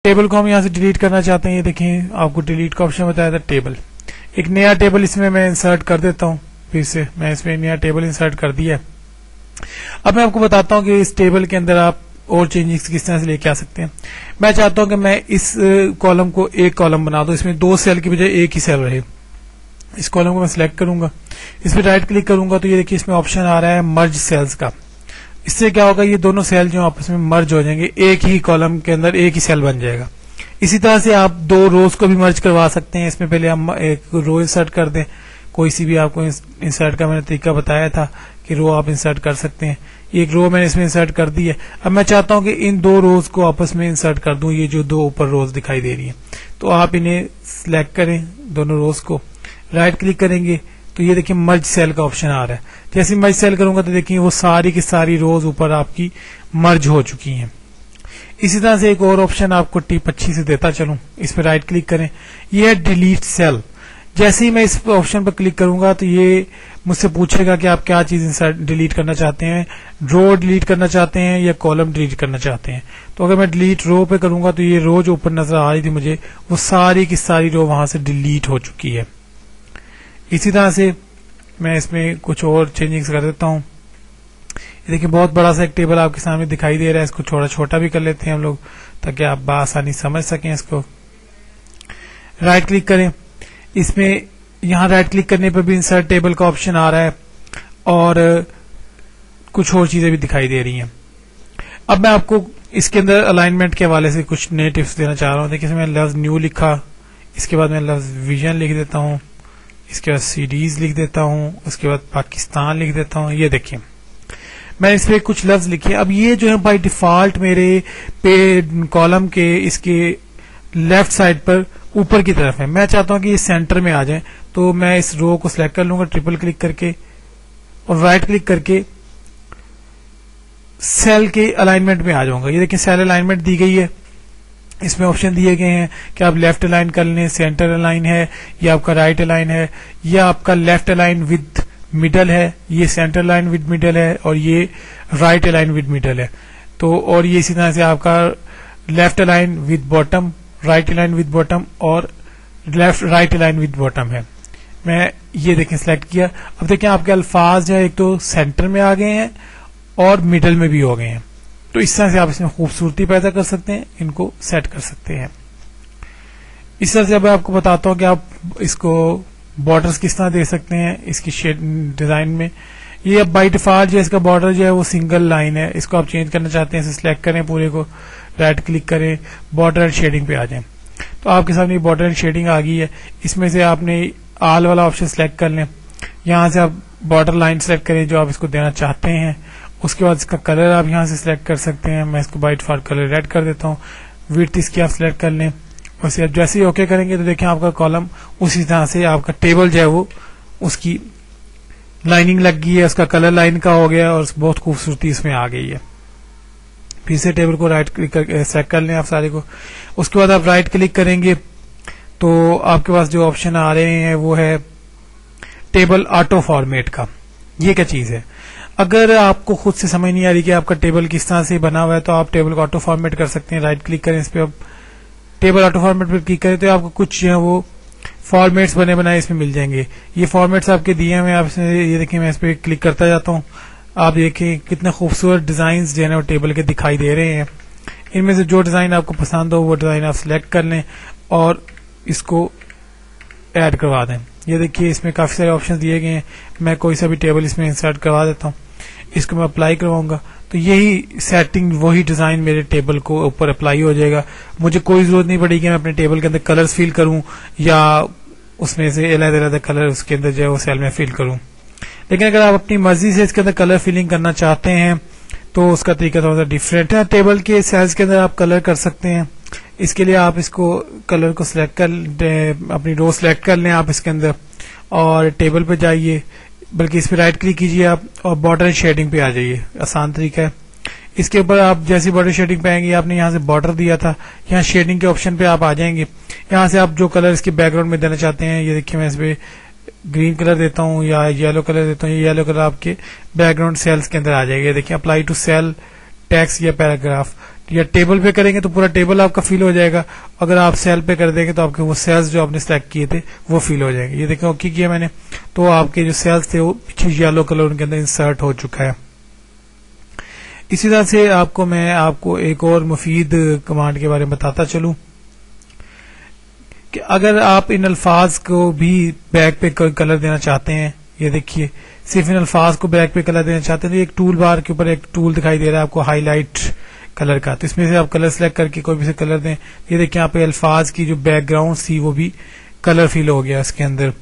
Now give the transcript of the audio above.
Table को हम यहाँ से डिलीट करना चाहते हैं। ये देखें आपको डिलीट का ऑप्शन बताया था टेबल। एक नया टेबल इसमें मैं इंसर्ट कर देता हूँ। फिर से मैं इसमें नया टेबल इंसर्ट कर दिया। अब मैं आपको बताता हूँ कि इस टेबल के अंदर आप और चेंजेस किस तरह से लेके आ सकते हैं। मैं चाहता हूँ कि मैं इस कॉलम को एक कॉलम बना दूं, इसमें 2 सेल की बजाय एक ही सेल रहे। इस कॉलम को मैं सिलेक्ट करूंगा, इस पर राइट क्लिक करूंगा तो ये देखिए इसमें ऑप्शन आ रहा है मर्ज सेल्स का। इससे क्या होगा, ये दोनों सेल जो आपस में मर्ज हो जाएंगे, एक ही कॉलम के अंदर एक ही सेल बन जाएगा। इसी तरह से आप 2 रोज को भी मर्ज करवा सकते हैं। इसमें पहले हम एक रो इंसर्ट कर दें, कोई सी भी आपको इंसर्ट का मैंने तरीका बताया था कि रो आप इंसर्ट कर सकते हैं। एक रो मैंने इसमें इंसर्ट कर दी है। अब मैं चाहता हूं कि इन 2 रोज को आपस में इंसर्ट कर दूं, ये जो 2 ऊपर रोज दिखाई दे रही है। तो आप इन्हें सिलेक्ट करें, दोनों रोज को राइट क्लिक करेंगे तो ये देखिए मर्ज सेल का ऑप्शन आ रहा है। जैसे मर्ज सेल करूंगा तो देखिए वो सारी की सारी रोज ऊपर आपकी मर्ज हो चुकी हैं। इसी तरह से एक और ऑप्शन आपको टिप अच्छी से देता चलूं, इस पर राइट क्लिक करें, ये है डिलीट सेल। जैसे ही मैं इस ऑप्शन पर क्लिक करूंगा तो ये मुझसे पूछेगा कि आप क्या चीज डिलीट करना चाहते हैं, रो डिलीट करना चाहते हैं या कॉलम डिलीट करना चाहते हैं। तो अगर मैं डिलीट रो पे करूंगा तो ये रो जो ऊपर नजर आ रही थी मुझे, वो सारी की सारी रो वहां से डिलीट हो चुकी है। इसी तरह से मैं इसमें कुछ और चेंजिंग्स कर देता हूं। देखिए बहुत बड़ा सा एक टेबल आपके सामने दिखाई दे रहा है, इसको थोड़ा छोटा भी कर लेते हैं हम लोग ताकि आप आसानी समझ सकें। इसको राइट क्लिक करें, इसमें यहां राइट क्लिक करने पर भी इंसर्ट टेबल का ऑप्शन आ रहा है और कुछ और चीजें भी दिखाई दे रही हैं। अब मैं आपको इसके अंदर अलाइनमेंट के हवाले से कुछ नए टिप्स देना चाह रहा हूं। देखिए इसमें लफ्ज न्यू लिखा, इसके बाद मैं लफ्ज विजन लिख देता हूं, इसके बाद सीरीज लिख देता हूं, उसके बाद पाकिस्तान लिख देता हूं। ये देखिए मैंने इस पे कुछ लफ्ज लिखे। अब ये जो है बाय डिफॉल्ट मेरे पे कॉलम के इसके लेफ्ट साइड पर ऊपर की तरफ है। मैं चाहता हूं कि ये सेंटर में आ जाए, तो मैं इस रो को सिलेक्ट कर लूंगा ट्रिपल क्लिक करके और राइट क्लिक करके सेल के अलाइनमेंट में आ जाऊंगा। ये देखिए सेल अलाइनमेंट दी गई है। इसमें ऑप्शन दिए गए हैं कि आप लेफ्ट अलाइन कर लें, सेंटर अलाइन है, या आपका राइट अलाइन है, या आपका लेफ्ट अलाइन विद मिडल है, ये सेंटर अलाइन विद मिडल है, और ये राइट अलाइन विद मिडल है। तो और ये इसी तरह से आपका left align with bottom, right align with bottom और left right align with bottom है। मैं ये देखें सिलेक्ट किया। अब देखें आपके अल्फाज जो है एक तो सेंटर में आ गए हैं और मिडल में भी हो गए हैं। तो इस तरह से आप इसमें खूबसूरती पैदा कर सकते हैं, इनको सेट कर सकते हैं। इस तरह से अब मैं आपको बताता हूं कि आप इसको बॉर्डर्स किस तरह दे सकते हैं इसकी शेड डिजाइन में। ये अब बाय डिफॉल्ट जो इसका बॉर्डर जो है वो सिंगल लाइन है। इसको आप चेंज करना चाहते हैं, इसे सिलेक्ट करें, पूरे को राइट क्लिक करें, बॉर्डर एंड शेडिंग पे आ जाएं। तो आपके सामने बॉर्डर एंड शेडिंग आ गई है। इसमें से आपने ऑल वाला ऑप्शन सिलेक्ट कर लें। यहां से आप बॉर्डर लाइन सिलेक्ट करें जो आप इसको देना चाहते हैं। उसके बाद इसका कलर आप यहां से सिलेक्ट कर सकते हैं। मैं इसको बाय डिफॉल्ट कलर रेड कर देता हूं। विड्थ इसकी आप सिलेक्ट कर लें। और जैसे ही ओके करेंगे तो देखें आपका कॉलम उसी तरह से आपका टेबल जो है वो उसकी लाइनिंग लग गई है, उसका कलर लाइन का हो गया और बहुत खूबसूरती इसमें आ गई है। फिर से टेबल को राइट क्लिक करके सेलेक्ट कर लें आप सारे को। उसके बाद आप राइट क्लिक करेंगे तो आपके पास जो ऑप्शन आ रहे हैं वो है टेबल ऑटो फॉर्मेट का। ये क्या चीज है? अगर आपको खुद से समझ नहीं आ रही कि आपका टेबल किस तरह से बना हुआ है तो आप टेबल को ऑटो फॉर्मेट कर सकते हैं। राइट क्लिक करें इस पे, अब टेबल ऑटो फॉर्मेट पर क्लिक करें तो आपको कुछ जो है वो फॉर्मेट्स बने बनाए इसमें मिल जाएंगे। ये फॉर्मेट्स आपके दिए हुए, आप ये देखिए मैं इस पे क्लिक करता जाता हूँ। आप देखिए कितने खूबसूरत डिजाइन जो है ना वो टेबल के दिखाई दे रहे हैं। इनमें से जो डिजाइन आपको पसंद हो वो डिजाइन आप सिलेक्ट कर लें और इसको ऐड करवा दें। ये देखिए इसमें काफी सारे ऑप्शन दिए गए हैं। मैं कोई सा भी टेबल इसमें इंसर्ट करवा देता हूँ, इसको मैं अप्लाई करवाऊंगा तो यही सेटिंग वही डिजाइन मेरे टेबल को ऊपर अप्लाई हो जाएगा। मुझे कोई जरूरत नहीं पड़ेगी कि मैं अपने टेबल के अंदर कलर्स फिल करूं या उसमें से अलग-अलग कलर उसके अंदर जो है वो सेल में फिल करूं। लेकिन अगर आप अपनी मर्जी से इसके अंदर कलर फिलिंग करना चाहते हैं तो उसका तरीका थोड़ा सा डिफरेंट है। टेबल के सेल्स के अंदर आप कलर कर सकते हैं। इसके लिए आप इसको कलर को सिलेक्ट कर अपनी रो सिलेक्ट कर लें आप इसके अंदर और टेबल पे जाइए, बल्कि इस पे राइट क्लिक कीजिए आप और बॉर्डर शेडिंग पे आ जाइए। आसान तरीका है। इसके ऊपर आप जैसी बॉर्डर शेडिंग पे आएंगे, आपने यहाँ से बॉर्डर दिया था, यहाँ शेडिंग के ऑप्शन पे आप आ जाएंगे। यहाँ से आप जो कलर इसके बैकग्राउंड में देना चाहते हैं, ये देखिए मैं इस पे ग्रीन कलर देता हूँ या येलो कलर देता हूँ। ये येलो कलर आपके बैकग्राउंड सेल्स के अंदर आ जाएगा। देखिए अप्लाई टू सेल, टेक्स्ट या पैराग्राफ, या टेबल पे करेंगे तो पूरा टेबल आपका फिल हो जाएगा, अगर आप सेल पे कर देंगे तो आपके वो सेल्स जो आपने सिलेक्ट किए थे वो फिल हो जाएंगे। ये देखें ओके किया मैंने, तो आपके जो सेल्स थे वो पीछे येलो कलर उनके अंदर इंसर्ट हो चुका है। इसी तरह से आपको एक और मुफीद कमांड के बारे में बताता चलूं कि अगर आप इन अल्फाज को भी बैक पे कलर देना चाहते हैं, ये देखिए सिर्फ इन अल्फाज को बैक पे कलर देना चाहते हैं तो एक टूल बार के ऊपर एक टूल दिखाई दे रहा है आपको हाईलाइट कलर का, तो इसमें से आप कलर सेलेक्ट करके कोई भी से कलर दें। ये देखिए यहाँ पे अल्फाज की जो बैकग्राउंड थी वो भी कलर फिल हो गया इसके अंदर।